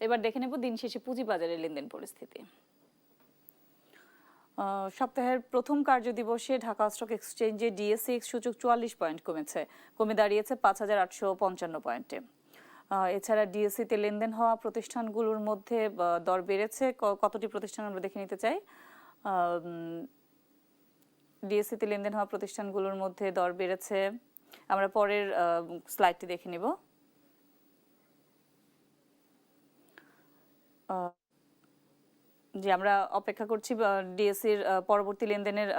এবার দেখে নেব দিন শেষে পুঁজিবাজারের লেনদেন পরিস্থিতি। সপ্তাহের প্রথম কার্যদিবসে ঢাকা স্টক এক্সচেঞ্জে ডিএসইএক্স সূচক 44 পয়েন্ট কমে দাঁড়িয়েছে 5,855 পয়েন্টে। এছাড়া ডিএসইতে লেনদেন হওয়া প্রতিষ্ঠানগুলোর মধ্যে দর বেড়েছে কতটি প্রতিষ্ঠান আমরা দেখে নিতে চাই। ডিএসইতে লেনদেন হওয়া প্রতিষ্ঠানগুলোর মধ্যে দর বেড়েছে, আমরা পরের স্লাইডটি দেখে নিব। যে আমরা অপেক্ষা করছি ডিএসইর পরবর্তী লেনদেনের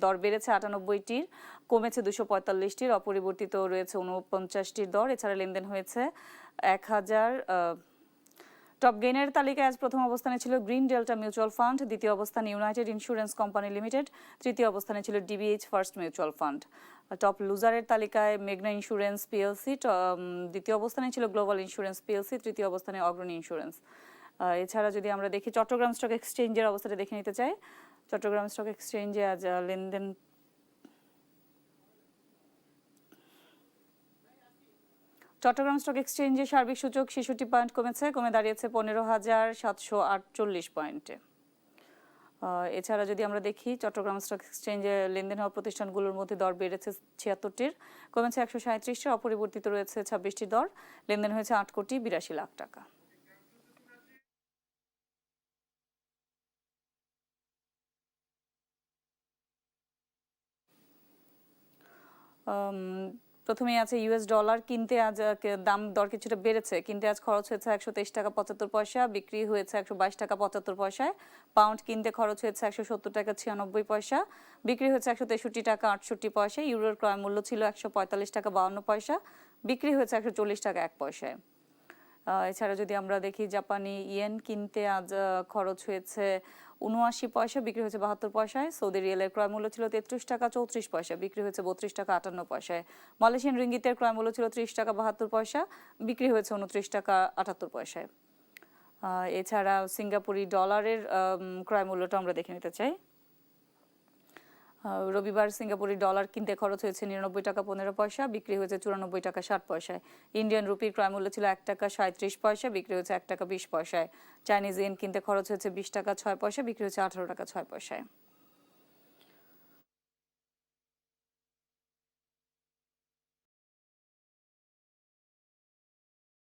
দর বেড়েছে 98টির, কমেছে 245টির, অপরিবর্তিত রয়েছে 49টির দর। এছাড়া লেনদেন হয়েছে 1000। টপ গেইনের তালিকায় আজ প্রথম অবস্থানে ছিল গ্রিন ডেল্টা মিউচুয়াল ফান্ড, দ্বিতীয় অবস্থানে ইউনাইটেড ইন্স্যুরেন্স কোম্পানি লিমিটেড, তৃতীয় অবস্থানে ছিল DBH first mutual fund. Top লুজারের তালিকায় মেঘনা ইন্স্যুরেন্স পিএলসি, দ্বিতীয় অবস্থানে ছিল গ্লোবাল ইন্স্যুরেন্স পিএলসি, তৃতীয় অবস্থানে অগ্রণী ইন্স্যুরেন্স। এছাড়া যদি আমরা দেখি চট্টগ্রাম স্টক এক্সচেঞ্জের অবস্থাটা দেখে নিতে চাই। চট্টগ্রাম স্টক এক্সচেঞ্জে আজ লেনদেন চট্টগ্রাম স্টক এক্সচেঞ্জে সার্বিক সূচক 66 পয়েন্ট কমে দাঁড়িয়েছে 15,748 পয়েন্টে। এছাড়া যদি আমরা দেখি চট্টগ্রাম স্টক এক্সচেঞ্জে লেনদেন হওয়া প্রতিষ্ঠানগুলোর মধ্যে দর বেড়েছে 76টির, কমেছে 137টির, অপরিবর্তিত রয়েছে 26টি দর। লেনদেন হয়েছে 8,82,00,000 টাকা। প্রথমেই আছে ইউএস ডলার। কিনতে আজ দাম দর কিছুটা বেড়েছে, কিনতে আজ খরচ হয়েছে 123 টাকা 75 পয়সা, বিক্রি হয়েছে 122 টাকা 75 পয়সায়। পাউন্ড কিনতে খরচ হয়েছে 170 টাকা 96 পয়সা, বিক্রি হয়েছে 163 টাকা 68 পয়সা। ইউরোর ক্রয় মূল্য ছিল 145 টাকা 52 পয়সা, বিক্রি হয়েছে 140 টাকা 1 পয়সায়। এছাড়া যদি আমরা দেখি জাপানি ইয়েন কিনতে আজ খরচ হয়েছে 79 পয়সা, বিক্রি হয়েছে 72 পয়সায়। সৌদি রিয়ালের ক্রয় মূল্য ছিল 33 টাকা 34 পয়সা, বিক্রি হয়েছে 32 টাকা 58 পয়সায়। মালয়েশিয়ান রিঙ্গিতের ক্রয় মূল্য ছিল 30 টাকা 72 পয়সা, বিক্রি হয়েছে 29 টাকা 78 পয়সায়। এছাড়া সিঙ্গাপুরি ডলারের ক্রয় মূল্যটা আমরা দেখে নিতে চাই। রবিবার সিঙ্গাপুরি ডলার কিনতে খরচ হয়েছে 99 টাকা 15 পয়সা, বিক্রি হয়েছে 94 টাকা 60 পয়সায়। ইন্ডিয়ান রুপির ক্রয় মূল্য ছিল 1 টাকা 37 পয়সা, বিক্রি হয়েছে 1 টাকা 20 পয়সায়। চাইনিজ ইয়েন কিনতে খরচ হয়েছে 20 টাকা 6 পয়সা, বিক্রি হয়েছে 18 টাকা 6 পয়সায়।